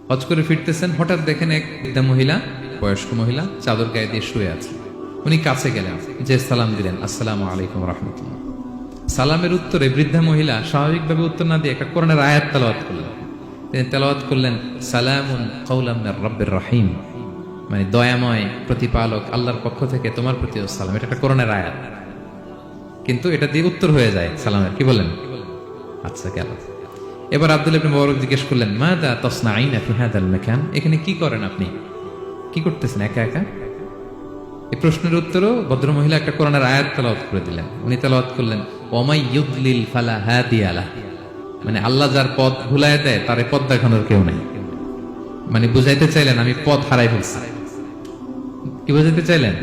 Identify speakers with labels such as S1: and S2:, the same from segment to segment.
S1: হজ করে ফিরতেছেন, হঠাৎ দেখেন এক বৃদ্ধা মহিলা, বয়স্ক মহিলা চাদর গায়ে দিয়ে শুয়ে আছে। উনি কাছে গেলেন, যে সালাম দিলেন, আসসালামু আলাইকুম রাহমাতুল্লাহ। সালামের উত্তরে বৃদ্ধা মহিলা স্বাভাবিকভাবে উত্তর না দিয়ে একটা কোরআনের আয়াত তেলাওয়াত করলেন। তিনি তেলাওয়াত করলেন, সালামুন কাওলাম মির রাব্বির রহিম, মানে দয়াময় প্রতিপালক আল্লাহর পক্ষ থেকে তোমার প্রতিও সালাম। এটা একটা কোরআনের আয়াত, কিন্তু এটা দিয়ে উত্তর হয়ে যায় সালামের। কি বলেন? আচ্ছা, গেল। এবার আব্দুল্লাহ ইবনে মুবারক জিজ্ঞেস করলেন, মাযা তাসনাঈনা ফি হাযাল মাকান, এখানে কি করেন আপনি, কি করতেছেন একা একা? এই প্রশ্নের উত্তরও ভদ্রমহিলা একটা কোরআনের আয়াত তেলাওয়াত করে দিলেন। উনি তেলাওয়াত করলেন, ওয়ামাই ইউদলিল ফালা হাদিয়া লাহ, মানে আল্লাহ যার পথ ভুলায় দেয় তার পথ দেখানোর কেউ নাই। মানে বুঝাইতে চাইলেন আমি পথ হারাই ফেলছি। কি বুঝাইতে চাইলেন?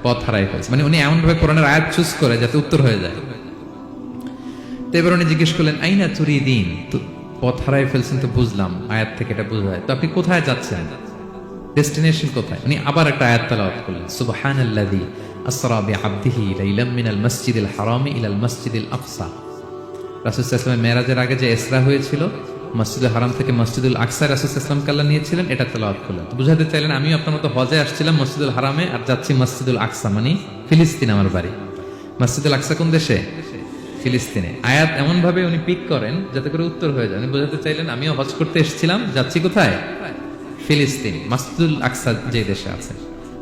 S1: পথ হারাই ফেলছি, মানে উনি এমন ভাবে কোরআনের আয়াত চুজ করে যাতে উত্তর হয়ে যায়। তো এবার উনি জিজ্ঞেস করলেন, আইনা তুরিদিন, তো পথ হারাই ফেলছেন তো বুঝলাম, আয়াত থেকে এটা বোঝায়, তো আপনি কোথায় যাচ্ছেন, ডেস্টিনেশন কোথায়? উনি আবার একটা আয়াত তেলাওয়াত করলেন, সুবহানাল্লাযী আসরা বিআবদিহি লাইলাম মিনাল মাসজিদিল হারামি ইলাল মাসজিদিল আকসা। রাসূল সাল্লাল্লাহু আলাইহি ওয়াসাল্লাম মেরাজের আগে যে ইসরা হয়েছিল, মসজিদুল হারাম থেকে মসজিদুল আকসা রাসূল সাল্লাল্লাহু আলাইহি ওয়াসাল্লামকে আল্লাহ নিয়েছিলেন, এটা তেলাওয়াত করলেন। তো বুঝাতে চাইলেন আমিও আপনার মতো হজে আসছিলাম মসজিদুল হারামে, আর যাচ্ছি মসজিদুল আকসা, মানে ফিলিস্তিন আমার বাড়ি। মসজিদুল আকসা কোন দেশে? ফিলিস্তিনে। আয়াত এমন ভাবে উনি পিক করেন যাতে করে উত্তর হয়ে যায়। উনি বোঝাতে চাইলেন আমিও হজ করতে এসেছিলাম, যাচ্ছি কোথায়? ফিলিস্তিন, মসজিদুল আকসা যে দেশে আছে।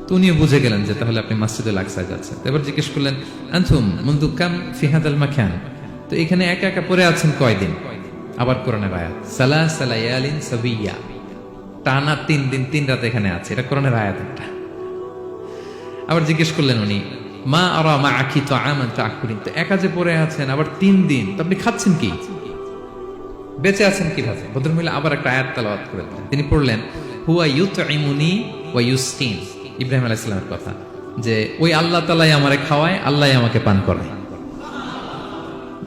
S1: তো উনিও বুঝে গেলেন যে তাহলে আপনি মসজিদুল আকসায় যাচ্ছেন। এবার জিজ্ঞেস করলেন, আনতুম মুনযু কাম ফি হাযাল মাকান, তো এখানে একা একা পড়ে আছেন কয়দিন? আবার কোরআনের আয়াত, সালাসা লায়ালিন সাবিয়া, টানা 3 দিন 3 রাত এখানে আছে, এটা কোরআনের আয়াত একটা। আবার জিজ্ঞেস করলেন উনি, মা আরা মাআকি তাআমান তাআকুলিন, তো একা যে পড়ে আছেন আবার 3 দিন, তো আপনি খাচ্ছেন কি, বেঁচে আছেন কিভাবে? ভদ্রমহিলা আবার একটা আয়াত তেলাওয়াত করে দিলেন। তিনি পড়লেন, হুয়া ইউতঈমুনি ওয়া ইউসকিন, ইব্রাহিম আলাইহিস সালামের কথা, যে ওই আল্লাহ তাআলাই আমারে খাওয়ায়, আল্লাহই আমাকে পান করায়,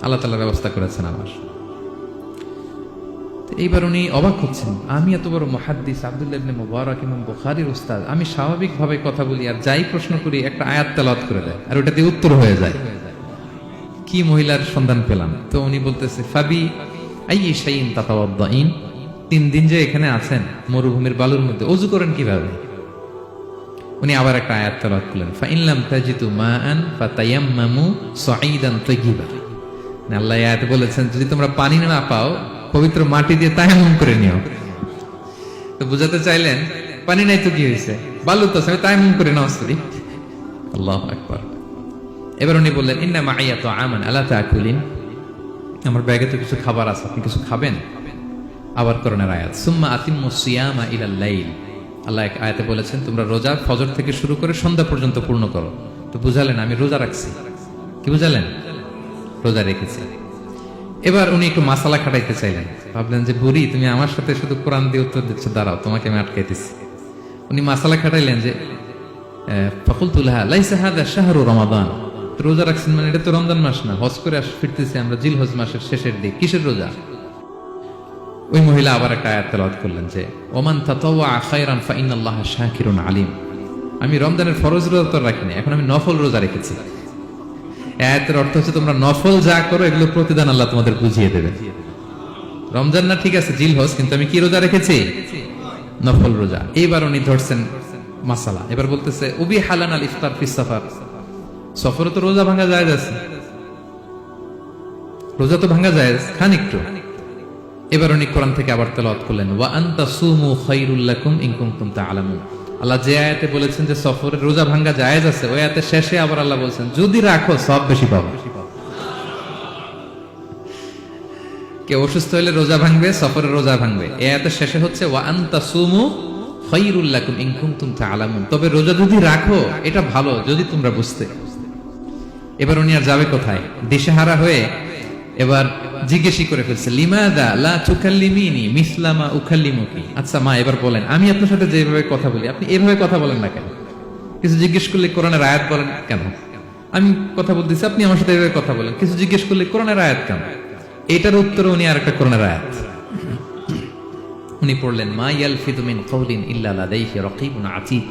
S1: আল্লাহ তাআলা ব্যবস্থা করেছেন আমার। এইবার উনি অবাক হচ্ছেন, আমি এত বড় মুহাদ্দিস আব্দুল্লাহ ইবনে মুবারক ইমাম বুখারীর উস্তাদ, আমি স্বাভাবিকভাবে কথা বলি আর যাই প্রশ্ন করি একটা আয়াত তেলাওয়াত করে দেয় আর ওটা দিয়ে উত্তর হয়ে যায়। কি মহিলার সন্ধান পেলাম? তো উনি বলতেছে, ফাবি আইয়ি শাইইন তাতাওয়াদ্দাইন, 3 দিন যে এখানে আছেন মরুভূমির বালুর মধ্যে, ওযু করেন কিভাবে? উনি আবার একটা আয়াত তেলাওয়াত করলেন, ফা ইন লাম তাজিদু মাআন ফাতায়াম্মামু সাঈদান তাইয়্যিবা, আল্লাহ আয়াতে বলেছেন যদি তোমরা পানি না পাও পবিত্র মাটি দিয়ে তায়াম্মুম করে নিও। তো বুঝাতে চাইলেন পানি নাই তো কি হয়েছে, বালু তো আছে, তায়াম্মুম করে নাও। আল্লাহু আকবার। এবার উনি বললেন, ইন্না মাইয়া তাআমান আলা তাকুলিন, আমার ব্যাগে তো কিছু খাবার আছে, আপনি কিছু খাবেন? আবার কোরআনের আয়াত, সুম্মা আতিম্মুস সিয়ামা ইলাল লাইল, আল্লাহ এক আয়াতে বলেছেন তোমরা রোজা ফজর থেকে শুরু করে সন্ধ্যা পর্যন্ত পূর্ণ করো। তো বুঝালেন আমি রোজা রাখছি। কি বুঝালেন? রোজা রেখেছি। এবার উনি একটু মাসালা খাটাইতে চাইলেন, ভাবলেন যে বুড়ি তুমি আমার সাথে শুধু কোরআন দিয়ে উত্তর দিচ্ছ, দাঁড়াও তোমাকে আমি আটকাইতেছি। উনি মাসালা খাটাইলেন যে ফাকুলতু লাহা লাইসা হাযা শাহরু রমাদান, রোজা রাখছেন মানে এটা তো রমজান মাস না, হজ করে ফিরতেছি আমরা জিলহজ মাসের শেষের দিক, কিসের রোজা? ওই মহিলা আবার একটা আয়াত তেলাওয়াত করলেন যে ওমান তাতাওয়া খায়রান ফা ইন্নাল্লাহা শাকিরুন আলিম, আমি রমজানের ফরজ রোজা তো রাখিনি, এখন আমি নফল রোজা রেখেছি। আয়াতের অর্থ হচ্ছে তোমরা নফল যা করো এগুলোর প্রতিদান আল্লাহ তোমাদের বুঝিয়ে দেবে। রমজান না ঠিক আছে জিলহজ, কিন্তু আমি কি রোজা রেখেছি? নফল রোজা। এইবার উনি ধরছেন মাসালা, এবার বলতেছে উবি হালান আল ইফতার ফিস সাফার, সফরে তো রোজা ভাঙা জায়েজ আছে, রোজা তো ভাঙা জায়েজ, খান একটু। এবার উনি কোরআন থেকে আবার তেলাওয়াত করলেন, ওয়া আনতা সুমু খায়রুল লাকুম ইন কুনতুম তা'লামুন, আল্লাহ যে আয়াতে বলেছেন যে সফরের রোজা ভাঙা জায়েজ আছে, ওই আয়াতের শেষে আবার আল্লাহ বলেছেন যদি রাখো সব বেশি পাবে। কেউ অসুস্থ হলে রোজা ভাঙবে, সফরের রোজা ভাঙবে, এই আয়াতের শেষে হচ্ছে ওয়া আনতা সুমু খায়রুল লাকুম ইন কুনতুম তা'লামুন, তবে রোজা যদি রাখো এটা ভালো যদি তোমরা বুঝতে। এবার উনি আর যাবে কোথায়? দিশেহারা হয়ে এবার জিজ্ঞেসই করে ফেলছে, লিমাদা লা তুকাল্লিমিনি মিসলা মা উকাল্লিমুকি, আচ্ছা মা এবার বলেন আমি আপনার সাথে যেভাবে কথা বলি আপনি এভাবে কথা বলেন না কেন? কিছু জিজ্ঞেস করলে কোরআনের আয়াত বলেন কেন? আমি কথা বলতেছি আপনি আমার সাথে এভাবে কথা বলেন, কিছু জিজ্ঞেস করলে কোরআনের আয়াত কেন? এটার উত্তরে উনি আরেকটা কোরআনের আয়াত উনি পড়লেন, মা ইয়ালফিযু মিন কাওলিন ইল্লা লাদাইহি রাকীবুন আতীদ,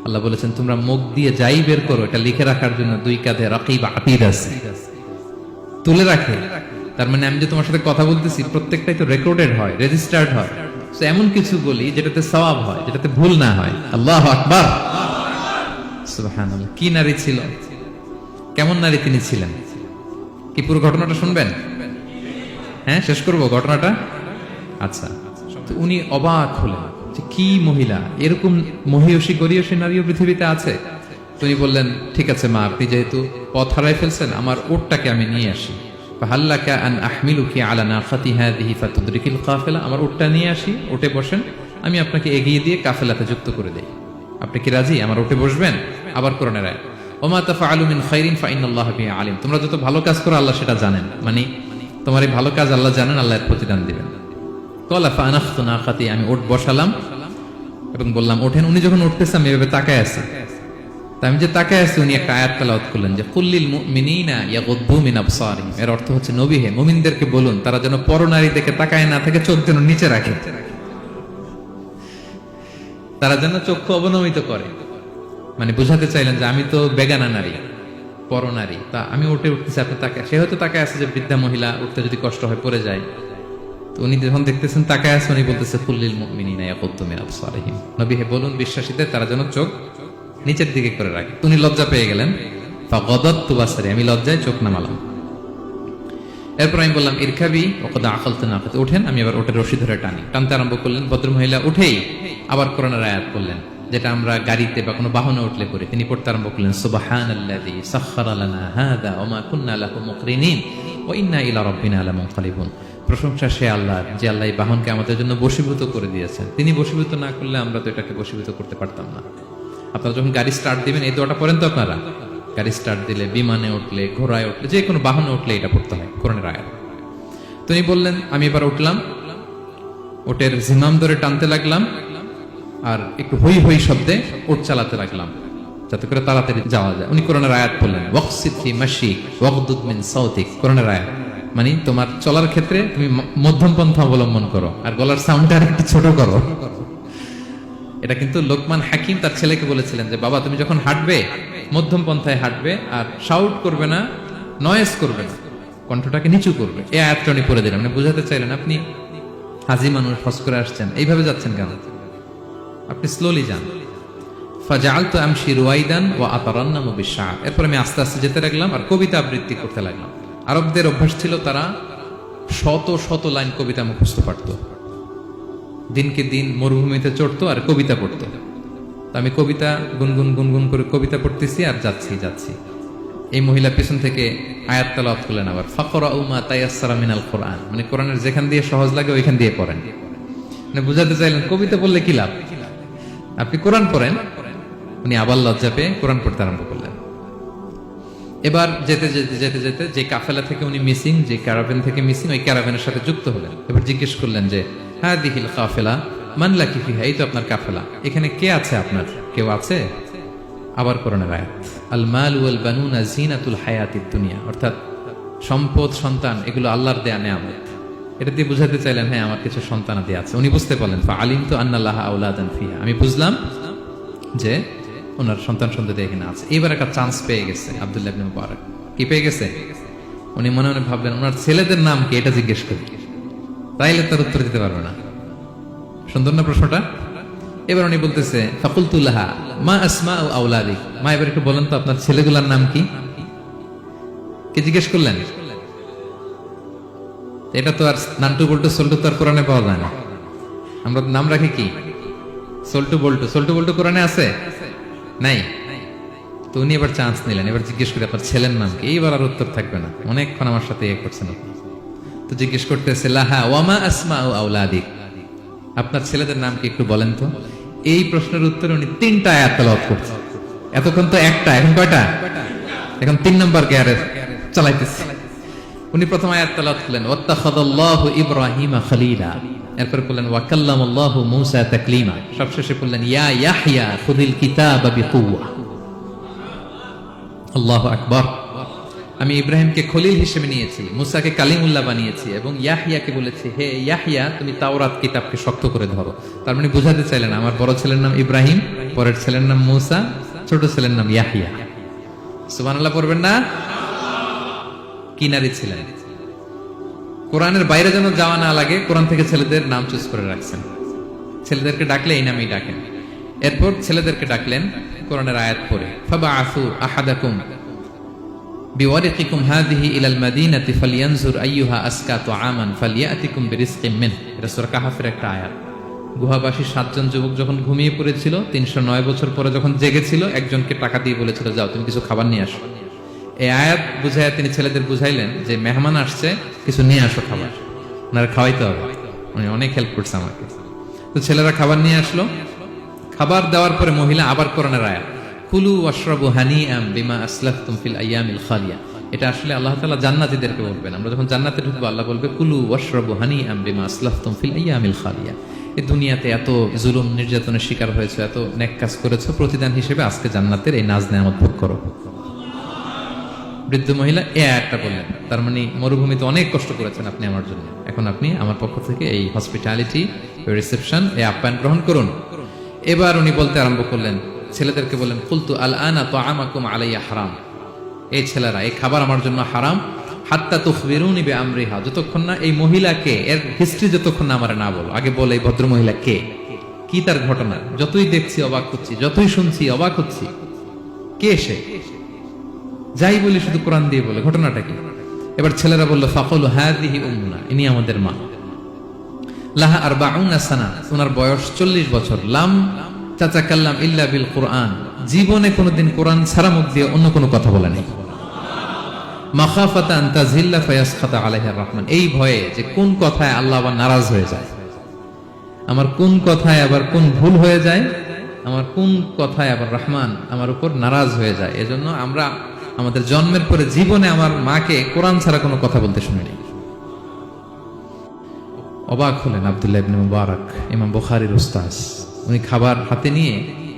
S1: আল্লাহ বলেছেন তোমরা মুখ দিয়ে যাই বের করো এটা লিখে রাখার জন্য 2 কাঁধে রাকীব আতীদ আছে, তুলে রাখে। তার মানে আমি যে তোমার সাথে কথা বলতেছি প্রত্যেকটাই তো রেকর্ডেড হয়, রেজিস্টার্ড হয়। তো এমন কিছু বলি যেটাতে সওয়াব হয়, যেটাতে ভুল না হয়। আল্লাহু আকবার, সুবহানাল্লাহ। কি নারী ছিল, কেমন নারী তিনি ছিলেন, কি পুরো ঘটনাটা শুনবেন? হ্যাঁ, শেষ করব ঘটনাটা। আচ্ছা, তো উনি অবাক হলেন যে কি মহিলা, এরকম মহিয়সী গরিয়সী নারীও পৃথিবীতে আছে। তিনি বললেন, ঠিক আছে মা, আপনি যেহেতু পথ হারাই ফেলছেন, আমার উটটাকে আমি নিয়ে আসি। ফাহাল্লাকা আন আহমিলুকি আলা নাকাতি হাযিহি ফাতুদরিকিল কাফিলা, আমার উটটা নিয়ে আসি, উটে বসেন, আমি আপনাকে এগিয়ে দিয়ে কাফেলাতে যুক্ত করে দেই। আপনি কি রাজি আমার উটে বসবেন? আবার কোরআনের আয়াত, ওমা তাফআলু মিন খাইরিন ফাইনাল্লাহা বিহি আলিম, তোমরা যত ভালো কাজ করো আল্লাহ সেটা জানেন, মানে তোমার এই ভালো কাজ আল্লাহ জানেন, আল্লাহ এর প্রতিদান দিবেন। ক্বালা ফাআনাখতু নাকাতি, আমি উট বসালাম এবং বললাম ওঠেন। উনি যখন উঠতেছে আমি এভাবে তাকায় আছি, তা আমি যে তাকায় আছি উনি একটা আয়াত তেলাওয়াত করলেন যে কুল্লিল মুমিনিনা ইয়াগুদ্দু মিন আবসারিহিম, এর অর্থ হচ্ছে নবী হে, মুমিনদেরকে বলুন তারা যেন পরনারী দেখে তাকায় না থাকে, চোখ যেন নিচে রাখে, তারা যেন চক্ষু অবনমিত করে। মানে বুঝাতে চাইলেন যে আমি তো বেগানা নারী, পরনারী, তা আমি উঠে উঠতেছি, আপনি তাকায়, সে হয়তো তাকায় আছে যে বৃদ্ধা মহিলা উঠতে যদি কষ্ট হয় পড়ে যায়। তো উনি যখন দেখতেছেন তাকায় আছে, উনি বলতেছে কুল্লিল মুমিনিনা ইয়াগুদ্দু মিন আবসারিহিম, নবী হে বলুন বিশ্বাসীদের তারা যেন চোখ নিচের দিকে করে রাখে। উনি লজ্জা পেয়ে গেলেন, ফাগাদাততু বাসারি, আমি লজ্জায় চোখ নামালাম। এরপর আমি বললাম ইরকাবি ওয়াকাদ আকালতু নাকাত, ওঠেন, আমি আবার ওটের রশি ধরে টানি, টানতে আরম্ভ করলেন। ভদ্রমহিলা উঠেই আবার কোরআনের আয়াত করলেন, যেটা আমরা গাড়িতে বা কোনো বাহনে উঠলে পড়ি। তিনি পড়তে আরম্ভ করলেন সুবহানাল্লাযী সাখখারা লানা হাযা ওয়া মা কুন্না লাহু মুকরিনিন ওয়া ইন্না ইলা রাব্বিনা লামুনকালিবুন। প্রশংসা সে আল্লাহর, যে আল্লাহ এই বাহনকে আমাদের জন্য বশীভূত করে দিয়েছেন। তিনি বশীভূত না করলে আমরা তো এটাকে বশীভূত করতে পারতাম না। আপনারা যখন গাড়ি স্টার্ট দিবেন এই দোয়াটা পড়েন তো আপনারা? গাড়ি স্টার্ট দিলে, বিমানে উঠলে, ঘোড়ায় উঠলে, যে কোনো বাহনে উঠলে এটা পড়তে হয়, কোরআনের আয়াত। তিনি বললেন, আমি এবার উঠলাম, ওটের জিমাম ধরে টানতে লাগলাম আর একটু হই হই শব্দে উট চালাতে লাগলাম যাতে করে তাড়াতাড়ি যাওয়া যায়। উনি কোরআনের আয়াত বললেন ওয়াকসিদ ফি মাশিক ওয়াগদুদ মিন সাউতিক, কোরআনের আয়াত, মানে তোমার চলার ক্ষেত্রে তুমি মধ্যম পন্থা অবলম্বন করো আর গলার সাউন্ডটা একটু ছোট করো। এটা কিন্তু লোকমান হাকিম তার ছেলেকে বলেছিলেন যে বাবা তুমি যখন হাঁটবে মধ্যম পন্থায় হাঁটবে আর শাউট করবে না, নয়েজ করবে না, কণ্ঠটাকে নিচু করবে। এই আয়াতটা উনি পড়ে দিলেন, মানে বুঝাতে চাইলেন আপনি হাজি মানুষ, হজ করে আসছেন, এইভাবে যাচ্ছেন কেন, আপনি স্লোলি যান। ফাজাআলতু আমশি রুয়াইদান ওয়া আতারান্নামু বিশআর, এরপর আমি আস্তে আস্তে যেতে লাগলাম আর কবিতা আবৃত্তি করতে লাগলাম। আরবদের অভ্যাস ছিল তারা শত শত লাইন কবিতা মুখস্থ পারত, দিনকে দিন মরুভূমিতে চড়তো আর কবিতা পড়তো। আমি কবিতা গুনগুন গুনগুন করে কবিতা পড়তেছি আর যাচ্ছি। এই মহিলা পেছন থেকে আয়াত তেলাওয়াত করলেন আবার, ফাকরাউ মা তায়াসসারা মিনাল কোরআন, মানে কোরআনের যেখান দিয়ে সহজ লাগে ওইখান দিয়ে পড়েন। মানে বুঝাতে চাইলেন কবিতা বললে কি লাভ, আপনি কোরআন পড়েন। উনি আবার লজ্জা পেয়ে কোরআন পড়তে আরম্ভ করলেন। এবার যেতে যেতে যেতে যেতে যে কাফেলা থেকে উনি মিসিং, যে ক্যারাভেন থেকে মিসিং, ওই ক্যারাভেনের সাথে যুক্ত হলেন। এবার জিজ্ঞেস করলেন যে হাদিহিল কাফেলা মান লাকি ফিহা, এই তো আপনার কাফেলা, এখানে কে আছে আপনার, কেউ আছে? আবার কোরআনের আয়াত, আল মাল ওয়াল বানুনা জিনাতুল হায়াতিদ দুনিয়া, অর্থাৎ সম্পদ সন্তান এগুলো আল্লাহর দেয়া নেয়ামত। এটা দিয়ে বুঝাতে চাইলেন হ্যাঁ আমার কিছু সন্তানাদি আছে। উনি বুঝতে পারলেন ফা আলিমতু আন্না লাহা আওলাদান ফিহা, আমি বুঝলাম যে ওনার সন্তান সন্ততি এখানে আছে। এবার একটা চান্স পেয়ে গেছে আব্দুল্লাহ ইবনে মুবারক। কি পেয়ে গেছে? উনি মনে মনে ভাবলেন ওনার ছেলেদের নাম কি, এটা জিজ্ঞেস করি, তাইলে তার উত্তর দিতে পারবে না। সুন্দর না প্রশ্নটা? এবার উনি বলতেছে ফাকুলতু লাহা মা আসমাউ আওলাদিক, মা এবার একটু বলেন তো আপনার ছেলেগুলোর নাম কি? কে জিজ্ঞেস করলেন? এটা তো আর নান্টু বল্টু সল্টু তো আর কোরআনে পাওয়া যায় না। আমরা নাম রাখি কি সল্টু বল্টু, সল্টু বল্টু কোরআনে আছে নাই? তো উনি এবার চান্স নিলেন, এবার জিজ্ঞেস করে আপনার ছেলের নাম কি। এইবার আর উত্তর থাকবে না, অনেকক্ষণ আমার সাথে ইয়ে করছেন। তো জিজ্ঞেস করতেছে লাহা ওয়ামা আসমাউ আওলাদিক, আপনার ছেলেদের নাম কি একটু বলেন তো। এই প্রশ্নের উত্তরে উনি 3টা আয়াত তেলাওয়াত করছে। এতক্ষণ তো একটা, এখন কয়টা? এখন 3 নম্বর গিয়ারে চালাইতেছে। উনি প্রথম আয়াত তেলাওয়াত করলেন ওয়াত্তাখাযাল্লাহু ইব্রাহিমা খলিলা, এরপর বললেন ওয়া কাল্লামাল্লাহু মূসা তাকলিমা, সবশেষে বললেন ইয়া ইয়াহইয়া খুযিল কিতাবা বিকুওয়া। আল্লাহু আকবার। আমি ইব্রাহিমকে খলিল হিসেবে নিয়েছি, মুসাকে কালিমুল্লাহ বানিয়েছি এবং ইয়াহইয়াকে বলেছি হে ইয়াহইয়া তুমি তাওরাত কিতাবকে শক্ত করে ধরো। তার মানে বুঝাতে চাইলেন আমার বড় ছেলের নাম ইব্রাহিম, পরের ছেলের নাম মুসা, ছোট ছেলের নাম ইয়াহইয়া। সুবহানাল্লাহ পড়বেন না? কি নারী ছিলেন! কোরআনের বাইরে যেন যাওয়া না লাগে, কোরআন থেকে ছেলেদের নাম চুজ করে রাখছেন। ছেলেদেরকে ডাকলে এই নামেই ডাকেন। এরপর ছেলেদেরকে ডাকলেন কোরআনের আয়াত পড়ে, ফাবাআসু আহাদাকুম বিওয়ারিকিকুম হাযিহি ইলাল মাদিনাতি ফালইয়ানজুর আইয়ুহা আসকা তুআমান ফালইয়াতিকুম বিরিজকিম মিন। এটা সূরা কাহফের একটা আয়াত। গুহাবাসী 7 জন যুবক যখন ঘুমিয়ে পড়েছিল, 309 বছর পরে যখন জেগেছিল, একজনকে টাকা দিয়ে বলেছিল যাও তুমি কিছু খাবার নিয়ে আসো। এই আয়াত বুঝাইয়া তিনি ছেলেদের বুঝাইলেন যে মেহমান আসছে, কিছু নিয়ে আসো খাবার, ওনারা খাওয়াইতে হবে। উনি অনেক হেল্প করছে আমাকে। তো ছেলেরা খাবার নিয়ে আসলো। খাবার দেওয়ার পরে মহিলা আবার কোরআনের আয়াত, কুলু ওয়াশরাবু হানিআম বিমা আসলাফতুম ফিল আইয়ামিল খালিয়া। এটা আসলে আল্লাহ তাআলা জান্নাতীদেরকে বলবেন। আমরা যখন জান্নাতে ঢুকবো আল্লাহ বলবে কুলু ওয়াশরাবু হানিআম বিমা আসলাফতুম ফিল আইয়ামিল খালিয়া। এই দুনিয়াতে এত জুলুম নির্যাতনের শিকার হয়েছে, এত নেক কাজ করেছো, প্রতিদান হিসেবে আজকে জান্নাতের এই নাজ নেয়ামত ভোগ করো। বৃদ্ধ মহিলা এই আয়াতটা বললেন, তার মানে মরুভূমিতে অনেক কষ্ট করেছেন আপনি আমার জন্য, এখন আপনি আমার পক্ষ থেকে এই হসপিটালিটি, রিসেপশন, এই আপ্যায়ন গ্রহণ করুন। এবার উনি বলতে আরম্ভ করলেন, ছেলেদেরকে বললেন, কুলতু আল আনা তুআমাকুম আলাইয়া হারাম। এই ছেলেরা, এই খাবার আমার জন্য হারাম, হাত্তা তুখবিরুনি বিআমরিহা, যতক্ষণ না এই মহিলাকে, এর হিস্ট্রি যতক্ষণ না আমার না বলো। আগে বলে এই ভদ্র মহিলা কে, কি তার ঘটনা, যতই দেখছি অবাক হচ্ছি, যতই শুনছি অবাক হচ্ছি, কে সে? যাই বলি শুধু কোরআন দিয়ে বলে, ঘটনাটা কি? এবার ছেলেরা বলল, ফাকুলু হাযিহি উম্মুনা, ইনি আমাদের মা। লাহা আরবাউনা সানা, ওনার বয়স 40 বছর। লাম তাতাকাল্লাম ইল্লা বিল কুরআন, জীবনে কোনোদিন কোরআন ছাড়া মুখ দিয়ে অন্য কোনো কথা বলে নাই। মাখাফাতা আন তাযিল্লা ফায়াসখাতা আলাইহির রহমান, এই ভয়ে যে কোন কথায় আল্লাহ আবার নারাজ হয়ে যায়, আমার কোন কথায় আবার কোন ভুল হয়ে যায়, আমার কোন কথায় আবার রহমান আমার উপর নারাজ হয়ে যায়। এজন্য আমরা আমাদের জন্মের পরে জীবনে আমার মাকে কোরআন ছাড়া কোনো কথা বলতে শুনিনি। অবাক হলেন আব্দুল্লাহ ইবনে মুবারক, ইমাম বুখারীর উস্তাদ। উনি খাবার হাতে নিয়ে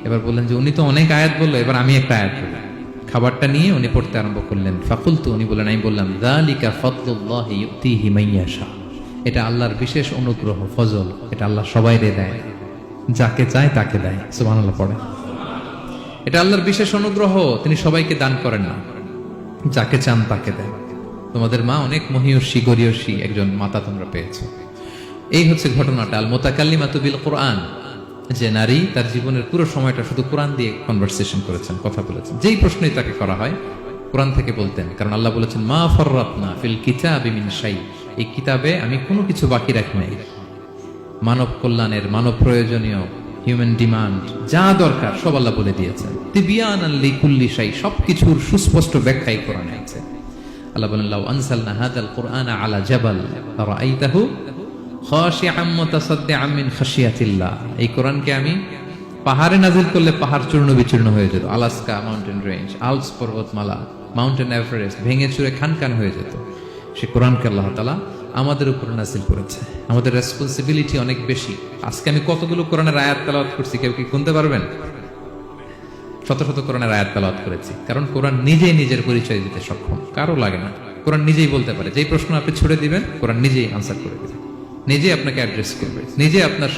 S1: এবার বললেন যে উনি তো অনেক আয়াত বললো, এবার আমি একটা আয়াত বলি। খাবারটা নিয়ে উনি পড়তে আরম্ভ করলেন। ফাকুলতু, উনি বললেন, আমি বললাম, যালিকা ফাদলুল্লাহি ইউতিহি মাইয়াশা, এটা আল্লাহর বিশেষ অনুগ্রহ, ফজল, এটা আল্লাহ সবাইরে দেয়, যাকে চায় তাকে দেয়। সুবহানাল্লাহ পড়ে। এটা আল্লাহর বিশেষ অনুগ্রহ, তিনি সবাইকে দান করেন না, যাকে চান তাকে দেন। তোমাদের মা অনেক মহিয়সী গরিয়সী একজন মাতা তোমরা পেয়েছো। এই হচ্ছে ঘটনাটা। আল মুতাকাল্লিমাতু বিল কোরআন, যে নারী তার জীবনের পুরো সময়টা শুধু কোরআন দিয়ে কনভারসেশন করেছেন, কথা বলেছেন। যেই প্রশ্নই তাকে করা হয় কোরআন থেকে বলতেন, কারণ আল্লাহ বলেছেন, মা ফাররাতনা ফিল কিতাবি মিন শাই, এই কিতাবে আমি কোনো কিছু বাকি রাখি নাই। মানব কল্যাণের, মানব প্রয়োজনীয়, হিউম্যান ডিমান্ড যা দরকার সব আল্লাহ বলে দিয়েছেন। তিবিয়ানান লিকুল্লি শাই, সবকিছুর সুস্পষ্ট ব্যাখ্যাই কোরআনে আছে। আল্লাহ বলেন, লাউ আনসালনা হাযাল কুরআনা আলা জাবাল রাআইতাহু খাশিআম মুতাসাদ্দিআম মিন খাশিয়াতিল্লাহ, এই কোরআনকে আমি পাহাড়ে নাজিল করলে পাহাড় চূর্ণ বিচূর্ণ হয়ে যেত। আলাস্কা মাউন্টেন রেঞ্জ, আল্পস পর্বতমালা, মাউন্টেন এভারেস্ট ভেঙে চুরে খানখান হয়ে যেত। সে কোরআনকে আল্লাহ তাআলা আমাদের উপর নাজিল করেছে। আমাদের রেসপন্সিবিলিটি অনেক বেশি। আজকে আমি কতগুলো কোরআনের আয়াত তেলাওয়াত করছি, কেউ কি গুনতে পারবেন? শত শত কোরআনের আয়াত তেলাওয়াত করেছি, কারণ কোরআন নিজেই নিজের পরিচয় দিতে সক্ষম, কারো লাগে না। কোরআন নিজেই বলতে পারে, যেই প্রশ্ন আপনি ছুড়ে দিবেন কোরআন নিজেই আনসার করে দেবে, নিজেই আপনাকে অ্যাড্রেস করবে, নিজে আপনার